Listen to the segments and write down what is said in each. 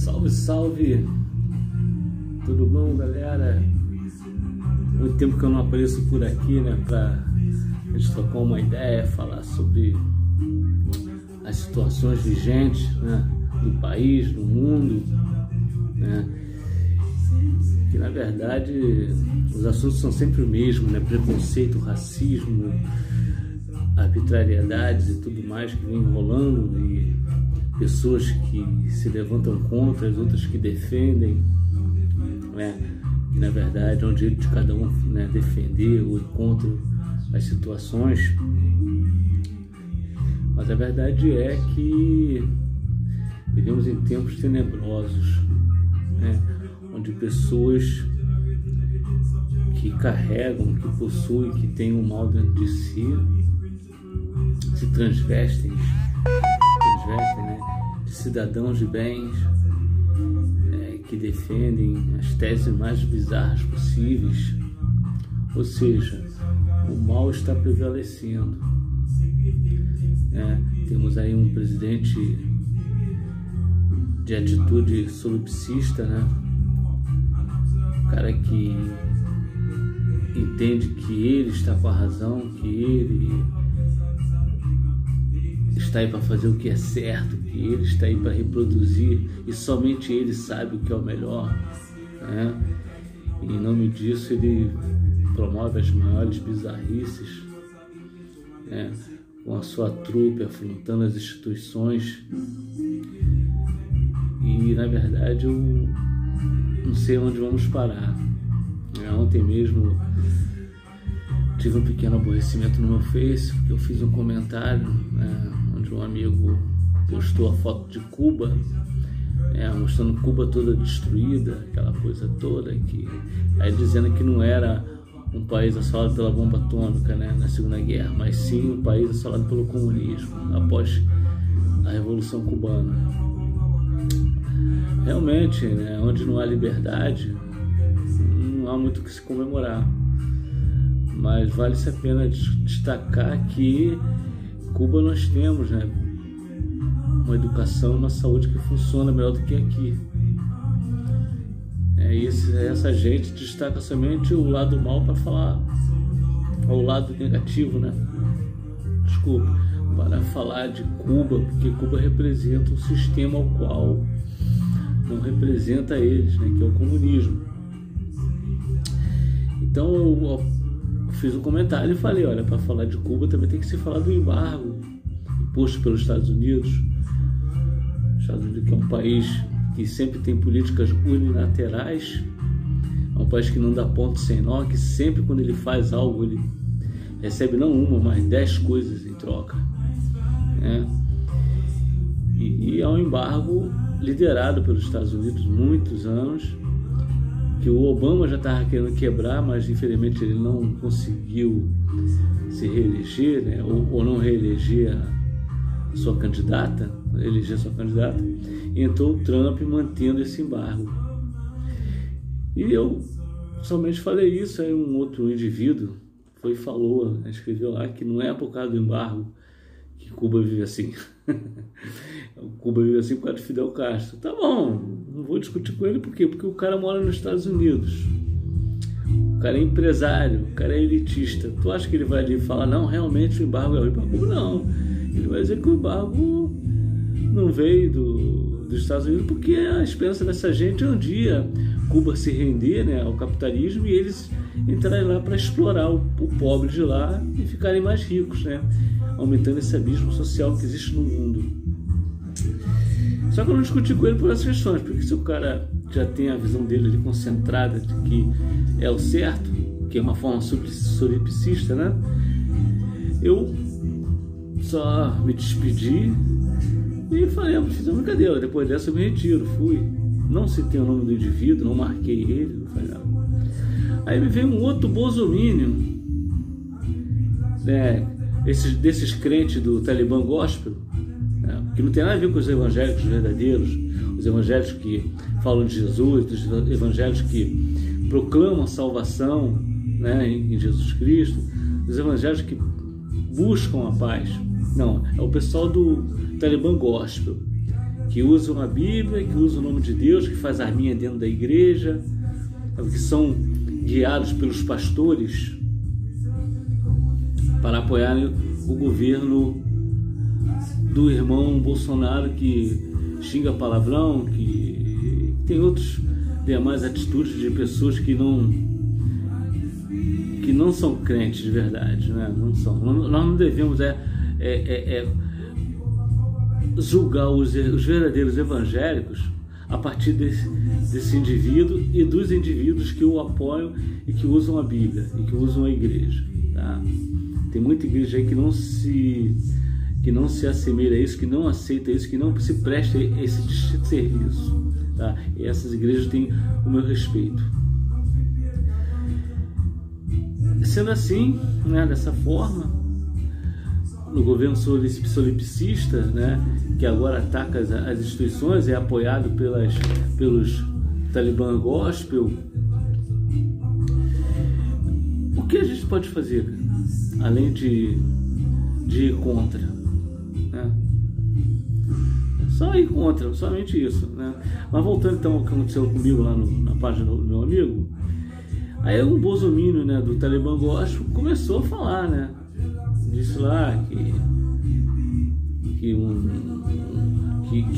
Salve, salve! Tudo bom, galera? Muito tempo que eu não apareço por aqui, né? Pra a gente trocar uma ideia, falar sobre as situações vigentes, né? Do país, do mundo, né? Que na verdade os assuntos são sempre o mesmo, né? Preconceito, racismo, arbitrariedades e tudo mais que vem rolando, e pessoas que se levantam contra, as outras que defendem, né? E na verdade é um direito de cada um, né? Defender ou ir contra as situações. Mas a verdade é que vivemos em tempos tenebrosos, né? Onde pessoas que carregam, que possuem, que têm o mal dentro de si, se transvestem, né, de cidadãos de bens, que defendem as teses mais bizarras possíveis. Ou seja, o mal está prevalecendo. Temos aí um presidente de atitude solipsista, né? Um cara que entende que ele está com a razão, que ele está aí para fazer o que é certo, que ele está aí para reproduzir e somente ele sabe o que é o melhor, né? E em nome disso ele promove as maiores bizarrices, né? Com a sua trupe afrontando as instituições. E na verdade eu não sei onde vamos parar. Ontem mesmo tive um pequeno aborrecimento no meu Face, porque eu fiz um comentário, onde um amigo postou a foto de Cuba, mostrando Cuba toda destruída, aquela coisa toda, aí dizendo que não era um país assolado pela bomba atômica, né, na Segunda Guerra, mas sim um país assolado pelo comunismo após a Revolução Cubana. Realmente, né, onde não há liberdade, não há muito o que se comemorar. Mas vale-se a pena destacar que em Cuba nós temos, né, uma educação e uma saúde que funciona melhor do que aqui. Essa gente destaca somente o lado mal para falar o lado negativo, né? Desculpa, para falar de Cuba, porque Cuba representa um sistema ao qual não representa eles, né, que é o comunismo. Então eu fiz um comentário e falei, olha, para falar de Cuba também tem que se falar do embargo imposto pelos Estados Unidos. Os Estados Unidos, que é um país que sempre tem políticas unilaterais, é um país que não dá ponto sem nó, que sempre quando ele faz algo ele recebe não uma, mas 10 coisas em troca, né? E é um embargo liderado pelos Estados Unidos muitos anos, que o Obama já estava querendo quebrar, mas infelizmente ele não conseguiu se reeleger, né? ou não reeleger a sua candidata, eleger sua candidata, e entrou o Trump mantendo esse embargo. E eu somente falei isso, aí um outro indivíduo falou, escreveu lá que não é por causa do embargo que Cuba vive assim. Cuba vive assim por causa de Fidel Castro. Tá bom, não vou discutir com ele, por quê? Porque o cara mora nos Estados Unidos, o cara é empresário, o cara é elitista. Tu acha que ele vai ali falar, não, realmente o embargo é ruim para Cuba? Não, ele vai dizer que o embargo não veio dos Estados Unidos, porque a esperança dessa gente é um dia Cuba se render, né, ao capitalismo e eles entrarem lá para explorar o pobre de lá e ficarem mais ricos, né, aumentando esse abismo social que existe no mundo. Só que eu não discuti com ele por essas questões, porque se o cara já tem a visão dele ali concentrada de que é o certo, que é uma forma solipsista, né, eu só me despedi e falei, fiz uma brincadeira, depois dessa eu me retiro, fui. Não citei o nome do indivíduo, não marquei ele, não falei nada. Aí me veio um outro bolsominion, desses crentes do Talibã Gospel, né, que não tem nada a ver com os evangélicos verdadeiros, os evangélicos que falam de Jesus, os evangélicos que proclamam a salvação, né, em Jesus Cristo, os evangélicos que buscam a paz. Não, é o pessoal do Talibã Gospel, que usam a Bíblia, que usam o nome de Deus, que faz arminha dentro da igreja, que são guiados pelos pastores para apoiarem o governo do irmão Bolsonaro, que xinga palavrão, que tem outros demais atitudes de pessoas que não são crentes de verdade, né? Não são. Nós não devemos julgar os verdadeiros evangélicos a partir desse indivíduo e dos indivíduos que o apoiam e que usam a Bíblia e que usam a igreja, tá? Tem muita igreja aí que não se assemelha a isso, que não aceita isso, que não se presta a esse serviço, tá? E essas igrejas têm o meu respeito. Sendo assim, né, dessa forma, no governo solipsista, né, que agora ataca as instituições, é apoiado pelos Talibã Gospel, o que a gente pode fazer, além de ir contra, né? Só ir contra, somente isso, né? Mas voltando então ao que aconteceu comigo lá na página do meu amigo, aí um bolsominion, né, do Talibã Gospel começou a falar, né? Disse lá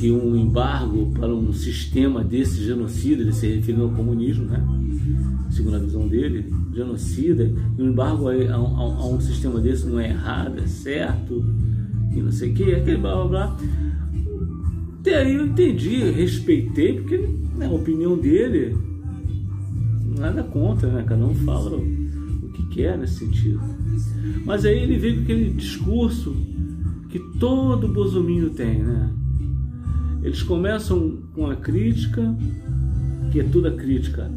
que um embargo para um sistema desse genocida, ele se referindo ao comunismo, né? Segundo a visão dele, genocida, e um embargo a um sistema desse não é errado, é certo, e não sei o que, aquele blá blá blá. Até aí eu entendi, respeitei, porque, né, a opinião dele, nada contra, né? Cada um fala o que quer nesse sentido. Mas aí ele veio com aquele discurso que todo bolsominion tem, né? Eles começam com a crítica, que toda crítica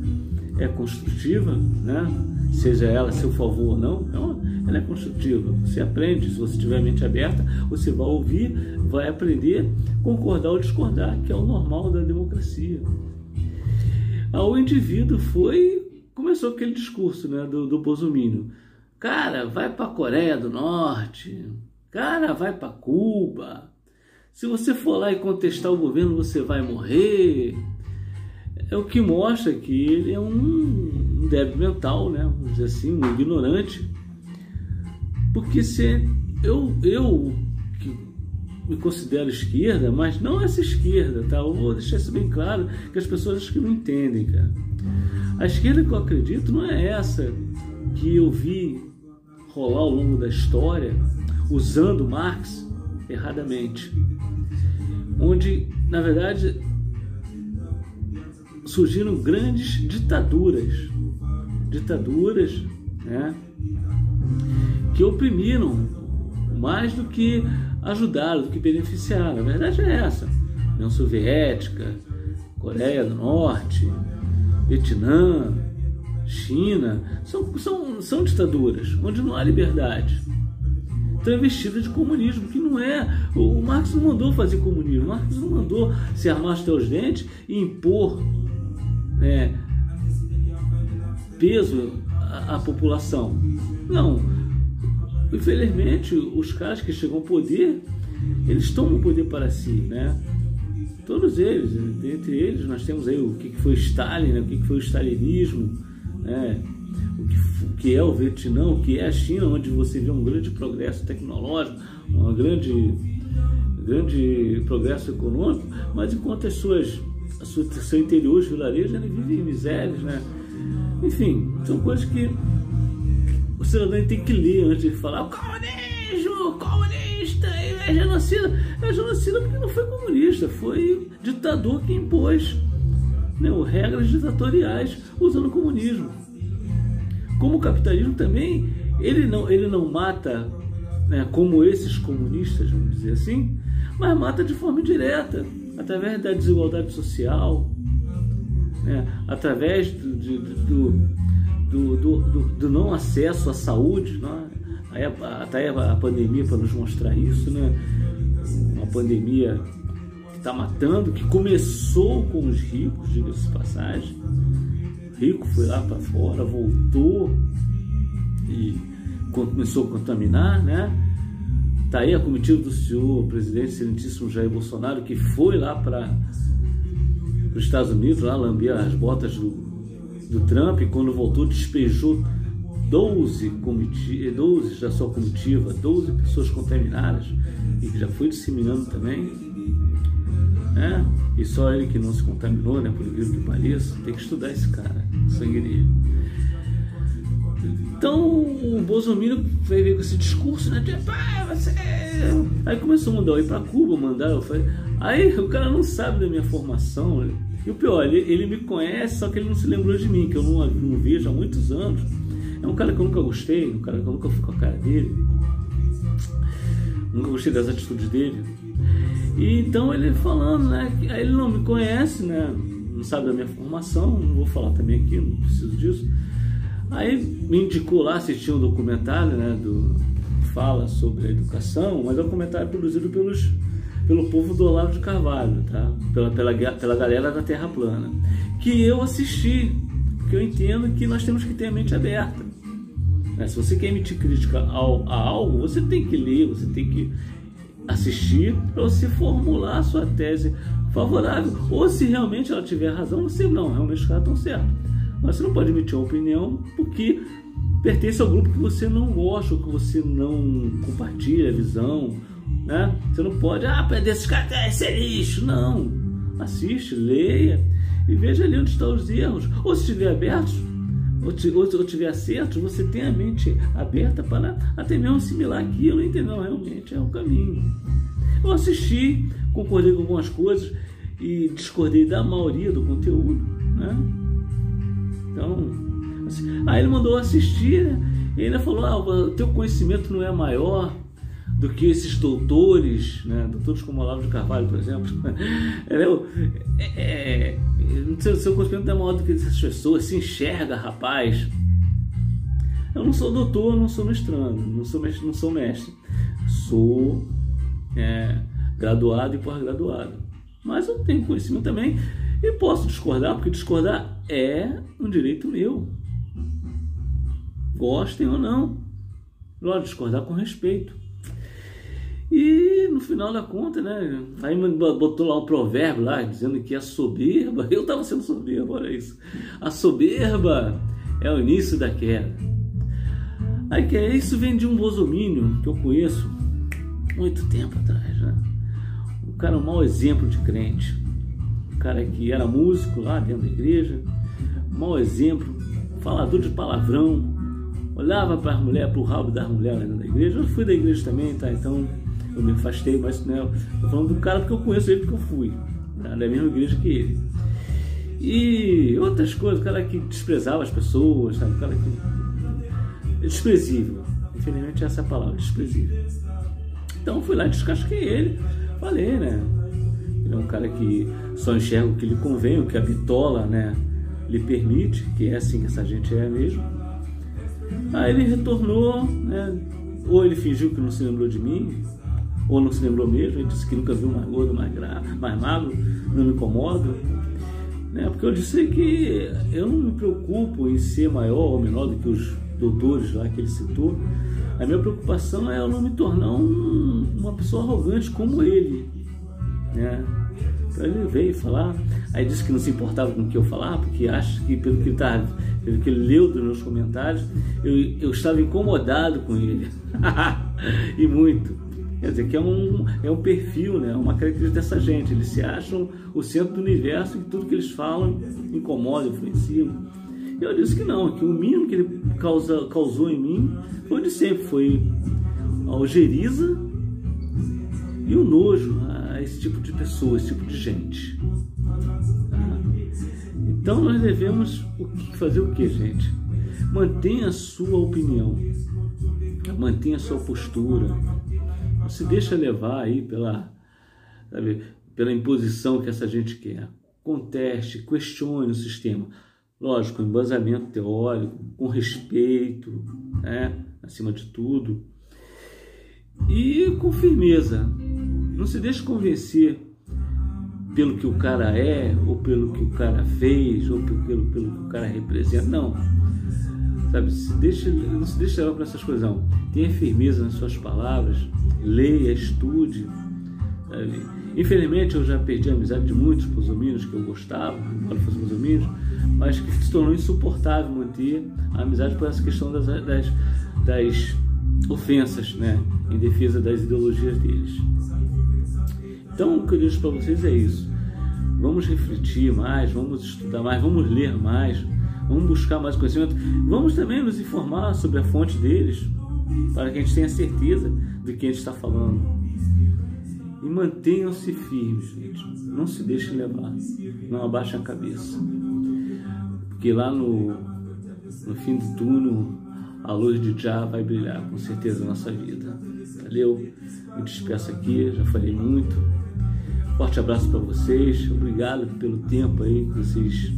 é construtiva, né? Seja ela a seu favor ou não, então, ela é construtiva. Você aprende, se você tiver a mente aberta, você vai ouvir, vai aprender, concordar ou discordar, que é o normal da democracia. O indivíduo começou aquele discurso, né, do bolsominion. Cara, vai para a Coreia do Norte, cara, vai para Cuba. Se você for lá e contestar o governo, você vai morrer. É o que mostra que ele é um débil mental, né? Vamos dizer assim, um ignorante. Porque se eu que me considero esquerda, mas não essa esquerda, tá? Eu vou deixar isso bem claro, que as pessoas acho que não entendem, cara. A esquerda que eu acredito não é essa que eu vi rolar ao longo da história, usando Marx erradamente, onde, na verdade, surgiram grandes ditaduras, né, que oprimiram mais do que ajudaram, do que beneficiaram. A verdade é essa. União Soviética, Coreia do Norte, Vietnã, China, são ditaduras onde não há liberdade. Então é vestida de comunismo, que não é. O Marx não mandou fazer comunismo, o Marx não mandou se armar até os dentes e impor, né, peso à população. Não. Infelizmente, os caras que chegam ao poder, eles tomam o poder para si, né? Todos eles, dentre eles, nós temos aí o que foi Stalin, né? O que foi o stalinismo, né? O que é o Vietnã, o que é a China, onde você vê um grande progresso tecnológico, um grande progresso econômico, mas enquanto seu interior, os vilarejos, eles vivem em misérias, né? Enfim, são coisas que o cidadão tem que ler antes de falar o comunismo, comunista, é genocida. É genocida porque não foi comunista, foi ditador que impôs, né, regras ditatoriais usando o comunismo. Como o capitalismo também, ele não mata, né, como esses comunistas, vamos dizer assim, mas mata de forma indireta, através da desigualdade social, né, através do não acesso à saúde, né? Até a pandemia para nos mostrar isso, né? Uma pandemia que está matando, que começou com os ricos, diga-se de passagem. O rico foi lá para fora, voltou e começou a contaminar, né? Tá aí a comitiva do senhor presidente excelentíssimo Jair Bolsonaro, que foi lá para os Estados Unidos, lá lamber as botas do Trump, e quando voltou despejou 12 da sua comitiva, 12 pessoas contaminadas, e que já foi disseminando também, né? E só ele que não se contaminou, né? Por incrível que pareça. Tem que estudar esse cara, sanguíneo. Então o Bolsonaro veio com esse discurso, né? Tipo, você... Aí começou a mandar eu ir para Cuba, eu falei, aí o cara não sabe da minha formação, né? E o pior, ele me conhece, só que ele não se lembrou de mim, que eu não vejo há muitos anos. É um cara que eu nunca gostei, um cara que eu nunca fui com a cara dele, nunca gostei das atitudes dele. E então ele falando, né? Aí ele não me conhece, né? Não sabe da minha formação, não vou falar também aqui, não preciso disso. Aí me indicou lá assistir um documentário, né? Fala sobre a educação, mas é um documentário produzido pelo povo do Olavo de Carvalho, tá? Pela galera da Terra Plana, que eu assisti, porque eu entendo que nós temos que ter a mente aberta. Se você quer emitir crítica a algo, você tem que ler, você tem que assistir para você formular a sua tese favorável. Ou se realmente ela tiver razão, você não, realmente os caras estão certos. Mas você não pode emitir uma opinião porque pertence ao grupo que você não gosta, ou que você não compartilha a visão, né? Você não pode, perder esses caras, esse é lixo. Não, assiste, leia e veja ali onde estão os erros. Ou se estiver aberto, ou tiver acertos, você tem a mente aberta para até mesmo assimilar aquilo e entender, não, realmente é o caminho. Eu assisti, concordei com algumas coisas e discordei da maioria do conteúdo, né? Então, assim, aí ele mandou assistir, né? E ainda falou, o teu conhecimento não é maior do que esses doutores, né? Doutores como Olavo de Carvalho, por exemplo. O seu conhecimento é maior do que essas pessoas, se enxerga, rapaz. Eu não sou doutor, não sou mestrando, não sou mestre. Sou graduado e pós-graduado. Mas eu tenho conhecimento também e posso discordar, porque discordar é um direito meu. Gostem ou não. Lógico, discordar com respeito. E no final da conta, né? Aí botou lá um provérbio lá, dizendo que a soberba, eu estava sendo soberbo, olha isso. A soberba é o início da queda. Aí que isso vem de um bolsominion que eu conheço muito tempo atrás, né? O cara é um mau exemplo de crente. O cara que era músico lá dentro da igreja, mau exemplo, falador de palavrão, olhava para as mulheres, para o rabo das mulheres dentro da igreja. Eu fui da igreja também, tá? Então eu me afastei, mas né, tô falando do cara porque eu conheço ele, porque eu fui, né, da mesma igreja que ele. E outras coisas, o cara que desprezava as pessoas, sabe? O cara que desprezível, infelizmente essa é a palavra, desprezível. Então fui lá e descasquei ele, falei, né? Ele é um cara que só enxerga o que lhe convém, o que a bitola, né, lhe permite, que é assim que essa gente é mesmo. Aí ele retornou, né? Ou ele fingiu que não se lembrou de mim, ou não se lembrou mesmo. Ele disse que nunca viu mais gordo, mais magro, não me incomodo, né? Porque eu disse que eu não me preocupo em ser maior ou menor do que os doutores lá que ele citou. A minha preocupação é eu não me tornar uma pessoa arrogante como ele, né? Então ele veio falar, aí disse que não se importava com o que eu falava, porque acha que pelo que ele leu dos meus comentários, eu estava incomodado com ele. E muito. Quer dizer, que é um perfil, né? Uma característica dessa gente. Eles se acham o centro do universo e tudo que eles falam incomoda, influencia. Eu disse que não, que o mínimo que ele causou em mim foi de sempre, foi a ojeriza e o nojo a esse tipo de pessoa, esse tipo de gente. Tá? Então nós devemos fazer o que, gente? Mantenha a sua opinião, mantenha a sua postura, não se deixa levar aí pela imposição que essa gente quer. Conteste, questione o sistema. Lógico, com embasamento teórico, com respeito, né? Acima de tudo. E com firmeza. Não se deixe convencer pelo que o cara é, ou pelo que o cara fez, ou pelo que o cara representa. Não. sabe? Não se deixe levar para essas coisas, não. Tenha firmeza nas suas palavras, leia, estude, sabe? Infelizmente eu já perdi a amizade de muitos bolsominions que eu gostava, embora fossem bolsominions, mas que se tornou insuportável manter a amizade por essa questão das ofensas, né, em defesa das ideologias deles. Então o que eu deixo para vocês é isso. Vamos refletir mais, vamos estudar mais, vamos ler mais, vamos buscar mais conhecimento, vamos também nos informar sobre a fonte deles, para que a gente tenha certeza de que a gente está falando. E mantenham-se firmes, gente. Não se deixem levar, não abaixem a cabeça, porque lá no fim do túnel a luz de Já vai brilhar com certeza na nossa vida. Valeu? Me despeço aqui, já falei muito. Forte abraço para vocês, obrigado pelo tempo aí que vocês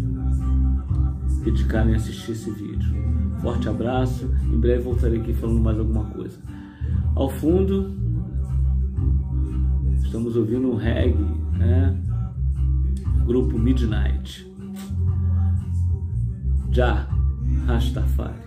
dedicarem a assistir esse vídeo. Forte abraço, em breve voltarei aqui falando mais alguma coisa. Ao fundo, estamos ouvindo um reggae, né? Grupo Midnight. Já, Rastafari.